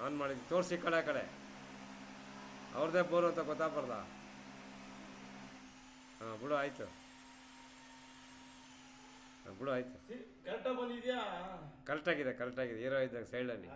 On ಮಾಡಿದ್ದು ತೋರಿಸಿ ಕಡೆ ಅವ್ರದ್ದೇ ಬೋರು ಅಂತ ಗೊತ್ತಾಗ್ಬಾರ್ದ. ಹಾಂ ಬಿಡು ಆಯಿತು, ಬಿಡು ಆಯಿತು. ಕರೆಕ್ಟಾಗಿ ಬಂದಿದ್ಯಾ? ಕರೆಕ್ಟಾಗಿದೆ ಹೀರೋ ಇದ್ದಾಗ ಸೈಡಲ್ಲಿ.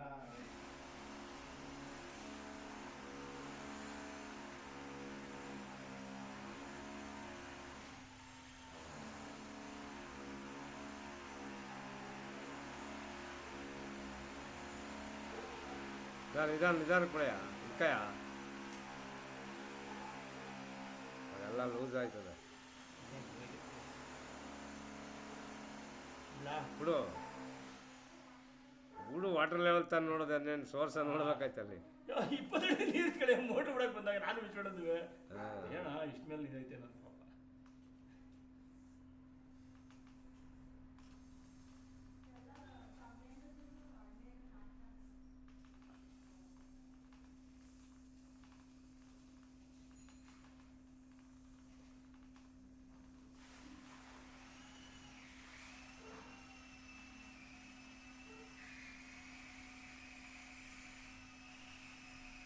ನಿಧಾನಕ್ಕೆ ಬಿಡಯ್ಯ ಇಕ್ಕಯ್ಯ, ಅದೆಲ್ಲ ಲೂಸ್ ಆಯ್ತದೆ. ಬಿಡು ವಾಟರ್ ಲೆವೆಲ್ ತಾನು ನೋಡೋದು, ಅದೇನು ಸೋರ್ಸ ನೋಡ್ಬೇಕಾಯ್ತಲ್ಲಿ. 20 ನೀರು ಕಡೆ ಮೋಟ್ರ್ ಬಿಡಕ್ಕೆ ಬಂದಾಗ ನಾನು ಬಿಚ್ಬಿಡೋದು ಏನ ಇಷ್ಟ ಮೇಲೆ ಇದೈತೆ ನನ್ನ ಪಾಪ.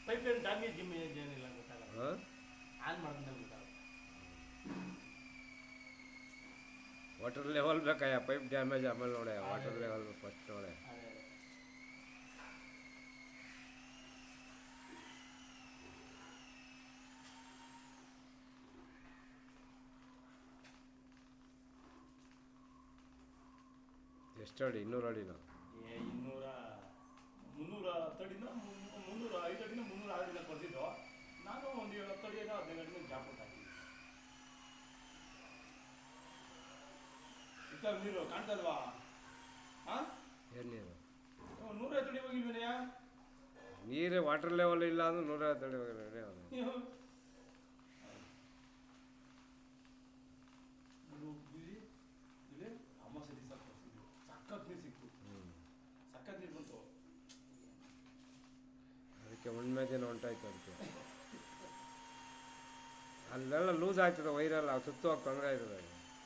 ಪೈಪ್ ಲೈನ್ ಡ್ಯಾಮೇಜ್ ಏನಿಲ್ಲ ಗೊತ್ತಾಗಲ್ಲ, ಆನ್ ಮಾಡಿದ್ರೆ ಗೊತ್ತಾಗಲ್ಲ. ವಾಟರ್ ಲೆವೆಲ್ ಬೇಕಯ್ಯ, ಪೈಪ್ ಡ್ಯಾಮೇಜ್ ಆಮೇಲೆ ನೋಡೆ, ವಾಟರ್ ಲೆವೆಲ್ ಫಸ್ಟ್ ನೋಡೆ. ಎಷ್ಟು ಅಡಿ? 200 ಅಡಿನ? 310 ಅಡಿನ 305 ಅಡಿನ 306 ಅಡಿನ ಕೊಡ್ತಿದ್ದು. ನಾನು ಒಂದು 10 ಅಡಿನ 15 ಅಡಿನ ಜಾಪ್ ಹಾಕಿದ್ದೆ. ಇತ್ತ ನೀರು ಕಾಣ್ತಲ್ವಾ? ಏನು ನೀರು? 150 ಅಡಿ ಹೋಗಿಲ್ವೇನೆಯಾ? ನೀರೇ ವಾಟರ್ ಲೆವೆಲ್ ಇಲ್ಲ ಅಂದ್ರೆ 150 ಅಡಿ ಹೋಗಿಲ್ಲ ಅವನು. ಅಮ್ಮ ಸರಿ ಸಖತ್ ನೀರು ಸಿಕ್ತು, ಸಖತ್ ನೀರು ಬಂತು. ಅದಕ್ಕೆ ಉಣ್ಮೆ ದಿನ ಹೊಂಟಾಯ್ತು. ಅದಕ್ಕೆ ಅಲ್ಲೆಲ್ಲ ಲೂಸ್ ಆಗ್ತದೆ, ವೈರಲ್ಲ ಸುತ್ತುವಾಗ ತೊಂದರೆ ಆಯ್ತದೆ.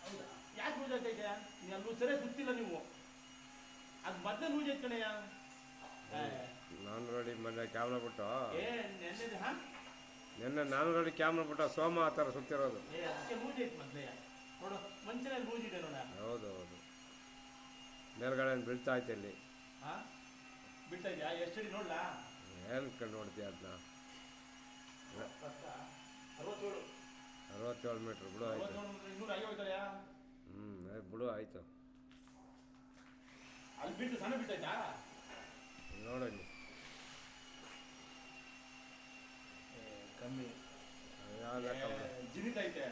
ಹೌದಾ? ಯಾಕೆ ಲೂಸ್ ಆಗ್ತೈತೆ? ನೀವು ಸರಿಯಾಗಿ ಸುತ್ತಿಲ್ಲ ನೀವು, ಅದು ಮೊದಲೇ ಲೂಸ್ ಐತೆ ಕಣಯ್ಯ. ನಾನು ನೋಡಿ ಮೊನ್ನೆ ಕ್ಯಾಮ್ರಾ ಬಿಟ್ಟು ನೆನ್ನೆ ನಾನು ನೋಡಿ ಕ್ಯಾಮ್ರಾ ಬಿಟ್ಟು ಸೋಮ ಆ ಥರ ಸುತ್ತಿರೋದು. ಅದಕ್ಕೆ ಲೂಸ್ ಐತೆ ಮೊದಲೇ ನೋಡು, ಮಂಚನ ಲೂಸ್ ಇದೆ ನೋಡ. ಹೌದು ಮೇಲ್ಗಡೆ ಬೀಳ್ತಾ ಐತೆ ಇಲ್ಲಿ. ಬಿಡ್ತಾ ಇದೆಯಾ? ಎಷ್ಟು ಅಡಿ ನೋಡ್ಲಾ? ಏನು ಕಂಡು ನೋಡ್ತೀಯ ಅದನ್ನ? 67 ಮೀಟ್ರ್ ಬಿಡು ಆಯ್ತು. 205 ಬಿಡು ಆಯ್ತು. ಅಲ್ಲಿ ಬಿಟ್ಟು ಸಣ್ಣ ಬಿಟ್ಟೈತಾ ನೋಡಲ್ಲಿ ಕಮ್ಮಿ ಜಿನಿತ ಐತೆ.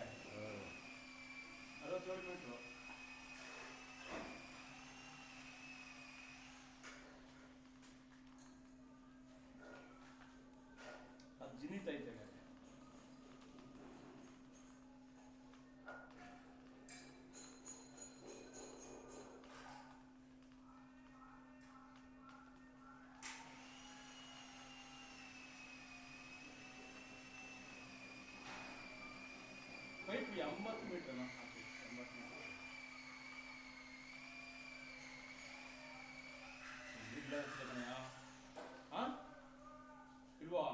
67 ಮೀಟ್ರು. ಅದು ಜಿನಿತ ಐತೆ. ಪೈಪ್ 80 ಮೀಟರ್ನ ಹಾಕಿ, 80 ಮೀಟರ್ ಇಲ್ವಾ?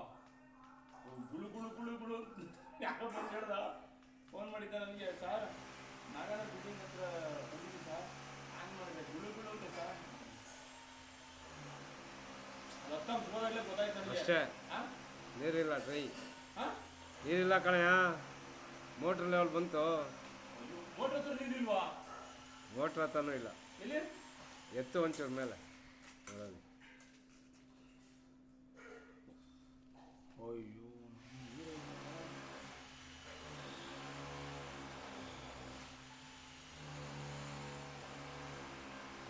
ಗುಳು ಗುಳು ಗುಳು ಗುಳು ಯಾರೋ ಬಂದು ಹೇಳ್ದ, ಫೋನ್ ಮಾಡಿದ್ದ ನನಗೆ. ಸರ್ ನಾಗರ ಬಿಲ್ಡಿಂಗ್ ಹತ್ರ ಬಂದಿದ್ದೀನಿ ಸರ್, ಆನ್ ಮಾಡಿದೆ ಗುಳು ಗುಳು ಅಂತ ಸರ್. ಅದು ಹೋದಾಗಲೇ ಗೊತ್ತಾಯ್ತು ನನಗೆ. ಅಷ್ಟೇ, ನೀರಿಲ್ಲ ಟ್ರೈ, ಹಾಂ ನೀರಿಲ್ಲ ಕಣಯ್ಯ. ಮೋಟ್ರ್ ಲೆವೆಲ್ ಬಂತು. ಮೋಟ್ರ್ ಹತ್ರ ನೀರಿಲ್ವಾ? ಮೋಟ್ರ್ ಹತ್ರನೂ ಇಲ್ಲ. ಎಲ್ಲಿ? ಎತ್ತು ಒಂಚೂರು ಮೇಲೆ ನೋಡೋದು. ಅಯ್ಯೋ,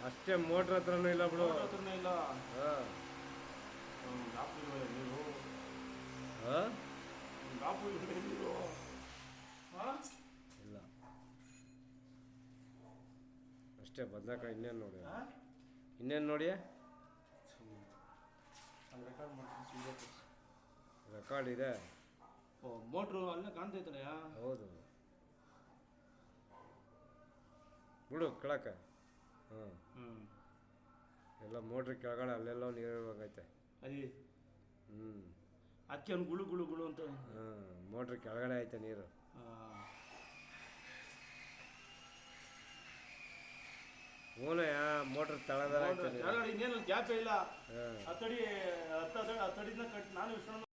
ಅಷ್ಟೇ, ಮೋಟ್ರ್ ಹತ್ರನೂ ಇಲ್ಲ ಬಿಡು. ಹತ್ರನೇ ಇಲ್ಲ. ನೀರು ಇಲ್ಲ ಅಷ್ಟೇ. ಬಂದಾಗ ಇನ್ನೇನು ನೋಡಿ, ಇನ್ನೇನು ನೋಡಿ, ರೆಕಾರ್ಡ್ ಇದೆ. ಮೋಟ್ರು ಅಲ್ಲೇ ಕಾಣ್ತೈತಲ್ಲ. ಹೌದು ಬಿಡು ಕೆಳಕ್ಕೆ. ಎಲ್ಲ ಮೋಟ್ರ್ ಕೆಳಗಡೆ ಅಲ್ಲೆಲ್ಲ ನೀರು ಇರುವಾಗೈತೆ. ಅದೇ ಅದಕ್ಕೆ ಅವ್ನು ಗುಳು ಗುಳು ಗುಳು ಅಂತ. ಮೋಟ್ರ್ ಕೆಳಗಡೆ ಐತೆ ನೀರು. ಹೂನಯ್ಯ ಮೋಟ್ರ್ ತಳದ ಕೆಳಗಡೆ ಇನ್ನೇನು ಗ್ಯಾಪೇ ಇಲ್ಲ. ಹತ್ತಡಿ 10 ಅಡಿನ ಕಟ್ ನಾನು ವಿಶ್ರಾಂತಿ